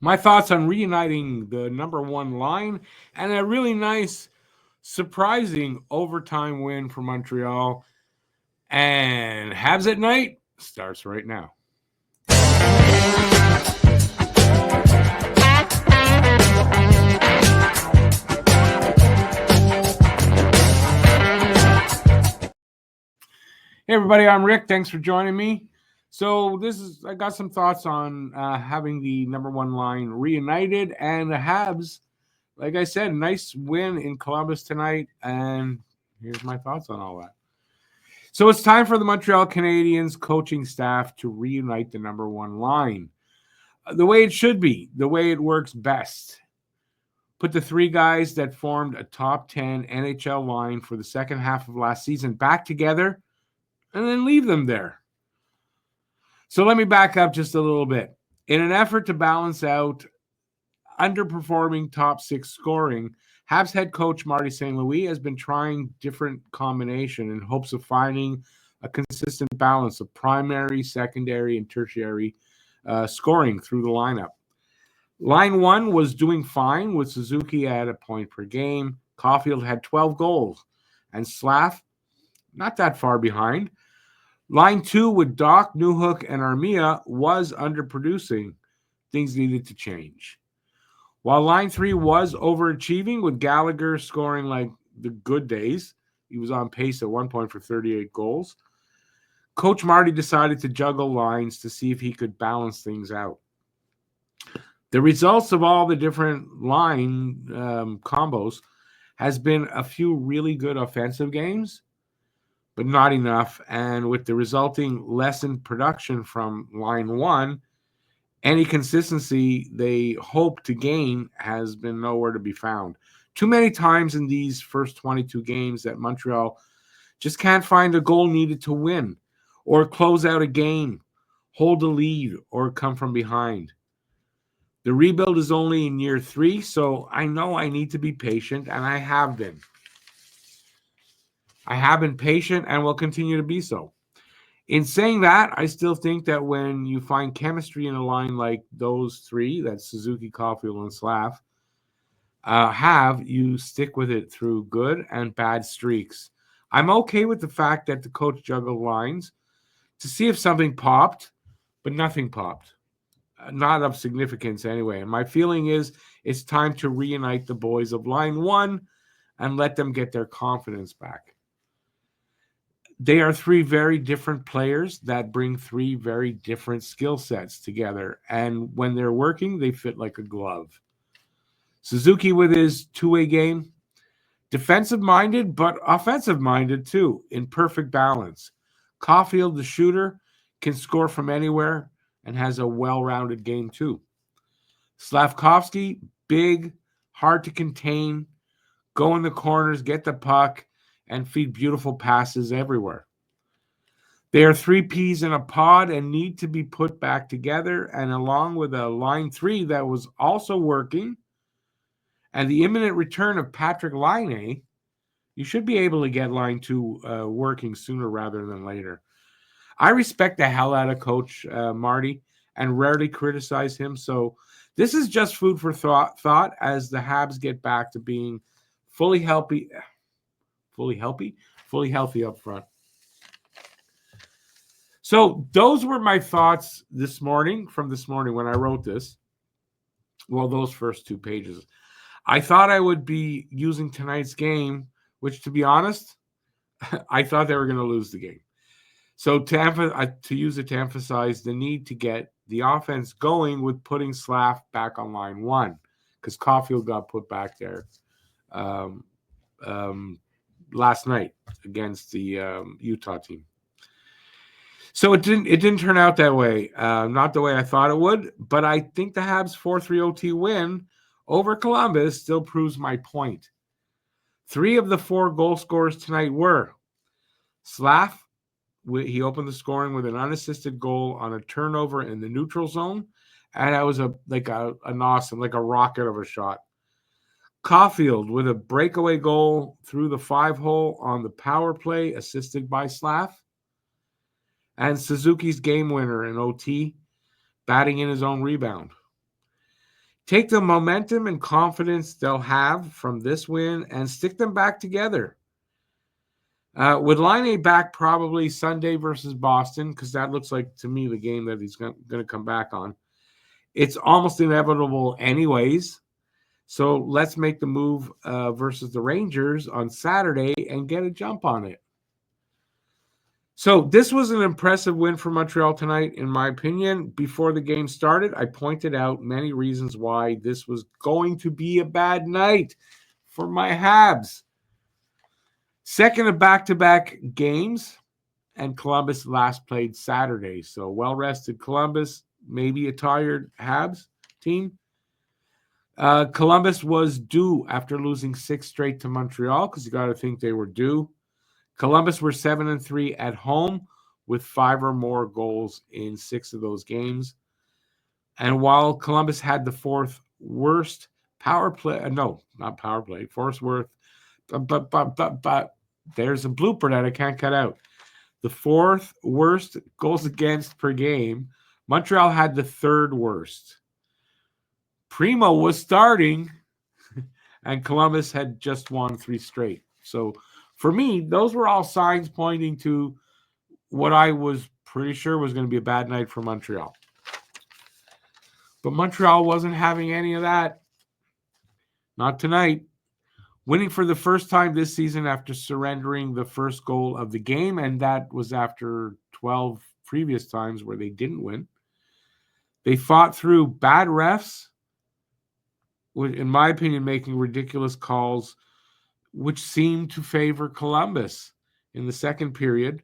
My thoughts on reuniting the number one line and a really nice, surprising overtime win for Montreal. And Habs at Night starts right now. Hey everybody, I'm Rick. Thanks for joining me. So I got some thoughts on having the number one line reunited and the Habs. Like I said, nice win in Columbus tonight, and here's my thoughts on all that. So it's time for the Montreal Canadiens coaching staff to reunite the number one line. The way it should be, the way it works best. Put the three guys that formed a top 10 NHL line for the second half of last season back together and then leave them there. So let me back up just a little bit. In an effort to balance out underperforming top six scoring, Habs head coach Marty St. Louis has been trying different combination in hopes of finding a consistent balance of primary, secondary, and tertiary scoring through the lineup. Line one was doing fine with Suzuki at a point per game. Caulfield had 12 goals, and Slav not that far behind. Line two with Doc, Newhook, and Armia was underproducing. Things needed to change. While line three was overachieving with Gallagher scoring like the good days, he was on pace at one point for 38 goals. Coach Marty decided to juggle lines to see if he could balance things out. The results of all the different line combos has been a few really good offensive games, but not enough. And with the resulting lessened production from line one, any consistency they hope to gain has been nowhere to be found. Too many times in these first 22 games that Montreal just can't find a goal needed to win or close out a game, hold a lead, or come from behind. The rebuild is only in year 3, so I know I need to be patient, and I have been. I have been patient and will continue to be so. In saying that, I still think that when you find chemistry in a line like those three, that's Suzuki, Caulfield, and Slav, you stick with it through good and bad streaks. I'm okay with the fact that the coach juggled lines to see if something popped, but nothing popped. Not of significance anyway. And my feeling is it's time to reunite the boys of line one and let them get their confidence back. They are three very different players that bring three very different skill sets together. And when they're working, they fit like a glove. Suzuki with his two-way game, defensive-minded, but offensive-minded too, in perfect balance. Caulfield, the shooter, can score from anywhere and has a well-rounded game too. Slavkovsky, big, hard to contain, go in the corners, get the puck, and feed beautiful passes everywhere. They are three peas in a pod and need to be put back together. And along with a line three that was also working and the imminent return of Patrick Laine, you should be able to get line two working sooner rather than later. I respect the hell out of Coach Marty and rarely criticize him. So this is just food for thought as the Habs get back to being fully healthy up front. So those were my thoughts this morning when I wrote this. Well, those first 2 pages. I thought I would be using tonight's game, which, to be honest, I thought they were going to lose the game. So to use it to emphasize the need to get the offense going with putting Slav back on line one, because Caulfield got put back there last night against the Utah team. So it didn't turn out that way. Not the way I thought it would, but I think the Habs 4-3 OT win over Columbus still proves my point. 3 of the 4 goal scorers tonight were Slav. He opened the scoring with an unassisted goal on a turnover in the neutral zone, and that was an awesome, like a rocket of a shot. Caulfield with a breakaway goal through the 5-hole on the power play, assisted by Slav. And Suzuki's game winner in OT, batting in his own rebound. Take the momentum and confidence they'll have from this win and stick them back together. With Laine back probably Sunday versus Boston, because that looks like, to me, the game that he's going to come back on. It's almost inevitable anyways. So let's make the move versus the Rangers on Saturday and get a jump on it. So this was an impressive win for Montreal tonight, in my opinion. Before the game started, I pointed out many reasons why this was going to be a bad night for my Habs. Second of back-to-back games, and Columbus last played Saturday. So well-rested Columbus, maybe a tired Habs team. Columbus was due after losing 6 straight to Montreal, because you got to think they were due. Columbus were 7-3 at home with 5 or more goals in 6 of those games. And while Columbus had the fourth worst power play, fourth worst, but there's a blooper that I can't cut out. The fourth worst goals against per game. Montreal had the third worst. Primo was starting, and Columbus had just won 3 straight. So for me, those were all signs pointing to what I was pretty sure was going to be a bad night for Montreal. But Montreal wasn't having any of that. Not tonight. Winning for the first time this season after surrendering the first goal of the game, and that was after 12 previous times where they didn't win. They fought through bad refs, in my opinion, making ridiculous calls, which seemed to favor Columbus in the second period,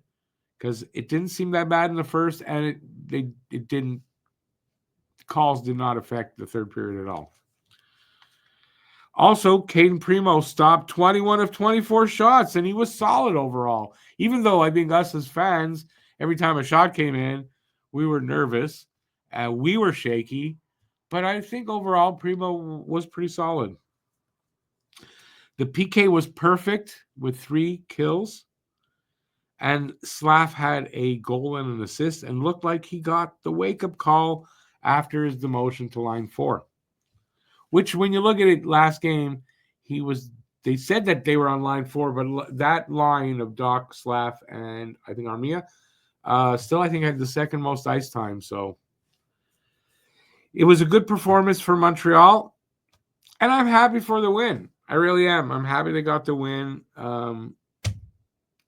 because it didn't seem that bad in the first, and it didn't. Calls did not affect the third period at all. Also, Caden Primo stopped 21 of 24 shots, and he was solid overall. Even though I think us as fans, every time a shot came in, we were nervous, we were shaky, but I think overall Primo was pretty solid. The PK was perfect with 3 kills, and Slav had a goal and an assist and looked like he got the wake-up call after his demotion to line 4. Which, when you look at it last game, they said that they were on line 4, but that line of Doc, Slav, and I think Armia still, I think, had the second most ice time. So it was a good performance for Montreal, and I'm happy for the win. I really am. I'm happy they got the win,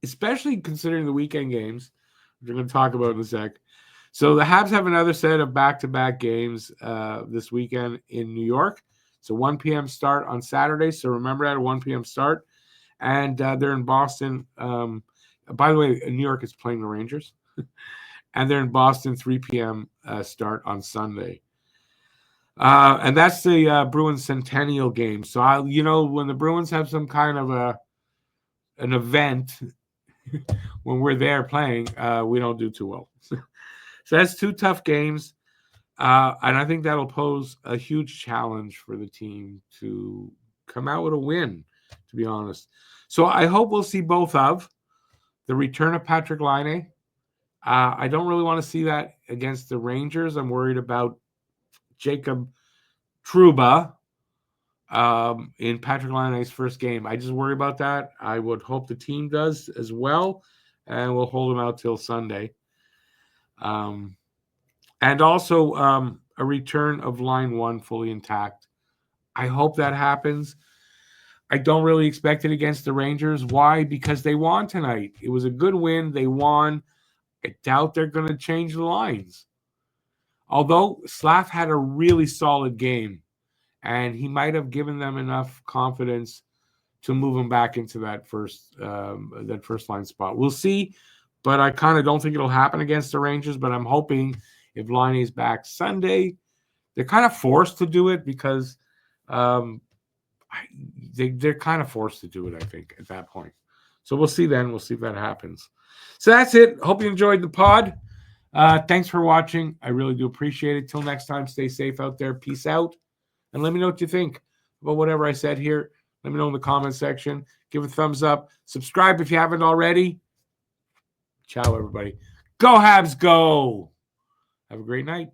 especially considering the weekend games, which we're going to talk about in a sec. So the Habs have another set of back-to-back games this weekend in New York. It's a 1 p.m. start on Saturday, so remember that, a 1 p.m. start. And they're in Boston. By the way, New York is playing the Rangers. And they're in Boston, 3 p.m. Start on Sunday. And that's the Bruins Centennial game. So, when the Bruins have some kind of an event, when we're there playing, we don't do too well. So that's 2 tough games. And I think that'll pose a huge challenge for the team to come out with a win, to be honest. So I hope we'll see both of the return of Patrick Laine. I don't really want to see that against the Rangers. I'm worried about Jacob Trouba in Patrick Laine's first game. I just worry about that. I would hope the team does as well, and we'll hold him out till Sunday. And also a return of line 1 fully intact. I hope that happens. I don't really expect it against the Rangers. Why? Because they won tonight. It was a good win. They won. I doubt they're going to change the lines. Although Slav had a really solid game, and he might have given them enough confidence to move him back into that first line spot. We'll see, but I kind of don't think it'll happen against the Rangers, but I'm hoping if Laine is back Sunday, they're kind of forced to do it because they're kind of forced to do it, I think, at that point. So we'll see then. We'll see if that happens. So that's it. Hope you enjoyed the pod. Thanks for watching. I really do appreciate it. Till next time, stay safe out there. Peace out. And let me know what you think about whatever I said here. Let me know in the comment section. Give a thumbs up. Subscribe if you haven't already. Ciao, everybody. Go Habs, go! Have a great night.